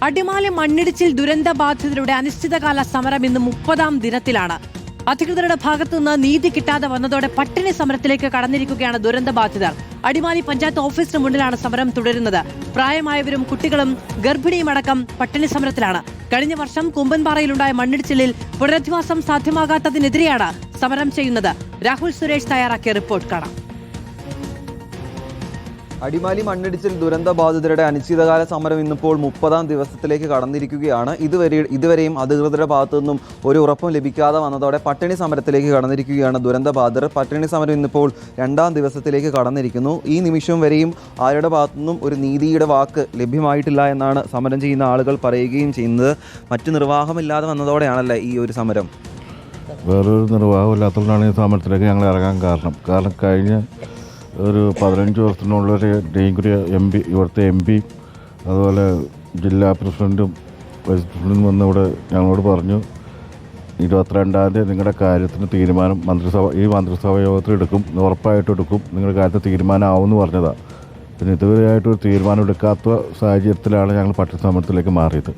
അടിമാലി മണ്ണിടിച്ചിൽ ദുരന്ത ബാധിതരുടെ അനിശ്ചിതകാല സമരം ഇന്ന് 30ാം ദിനത്തിലാണ്. അധികൃതരുടെ ഭാഗത്തുനിന്ന് നീതി കിട്ടാതെ വന്നതോടെ പട്ടിണി സമരത്തിലേക്ക് കടന്നിരിക്കുകയാണ് ദുരന്ത ബാധിതർ. അടിമാലി പഞ്ചായത്ത് ഓഫീസിന് മുന്നിലാണ് സമരം തുടരുന്നത്. പ്രായമായവരും കുട്ടികളും ഗർഭിണിയും അടക്കം പട്ടിണി സമരത്തിലാണ്. കഴിഞ്ഞ വർഷം കുമ്പൻപാറയിലുണ്ടായ മണ്ണിടിച്ചിലിൽ പുനരധിവാസം സാധ്യമാകാത്തതിനെതിരെയാണ് സമരം ചെയ്യുന്നത്. രാഹുൽ സുരേഷ് തയ്യാറാക്കിയ റിപ്പോർട്ട് കാണാം. അടിമാലി മണ്ണിടിച്ചിൽ ദുരന്ത ബാധിതരുടെ അനിശ്ചിതകാല സമരം ഇന്നിപ്പോൾ 30ാം ദിവസത്തിലേക്ക് കടന്നിരിക്കുകയാണ്. ഇതുവരെയും അധികൃതരുടെ ഭാഗത്തു നിന്നും ഒരു ഉറപ്പും ലഭിക്കാതെ വന്നതോടെ പട്ടിണി സമരത്തിലേക്ക് കടന്നിരിക്കുകയാണ് ദുരന്ത ബാധിതർ. പട്ടിണി സമരം ഇന്നിപ്പോൾ 2ാം ദിവസത്തിലേക്ക് കടന്നിരിക്കുന്നു. ഈ നിമിഷം വരെയും ആരുടെ ഭാഗത്തു നിന്നും ഒരു നീതിയുടെ വാക്ക് ലഭ്യമായിട്ടില്ല എന്നാണ് സമരം ചെയ്യുന്ന ആളുകൾ പറയുകയും ചെയ്യുന്നത്. മറ്റു നിർവാഹമില്ലാതെ വന്നതോടെയാണല്ലേ ഈ ഒരു സമരം? വേറൊരു നിർവാഹമില്ലാത്തതുകൊണ്ടാണ് ഈ സമരത്തിലേക്ക് ഞങ്ങൾ ഇറങ്ങാൻ കാരണം കഴിഞ്ഞ ഒരു 15 വർഷത്തിനുള്ളൊരു ഡെങ്കിരി ഇവിടുത്തെ MP അതുപോലെ ജില്ലാ പ്രസിഡൻറ്റും വൈസ് പ്രസിഡൻറ്റും വന്ന് ഇവിടെ ഞങ്ങളോട് പറഞ്ഞു 22ാം തീയതി നിങ്ങളുടെ കാര്യത്തിന് തീരുമാനം ഈ മന്ത്രിസഭ യോഗത്തിൽ എടുക്കും, ഉറപ്പായിട്ടും എടുക്കും, നിങ്ങളുടെ കാര്യത്തിൽ തീരുമാനമാവുമെന്ന് പറഞ്ഞതാണ്. പിന്നെ ഇതുവരെയായിട്ടൊരു തീരുമാനം എടുക്കാത്ത സാഹചര്യത്തിലാണ് ഞങ്ങൾ പട്ടിണി സമരത്തിലേക്ക് മാറിയത്.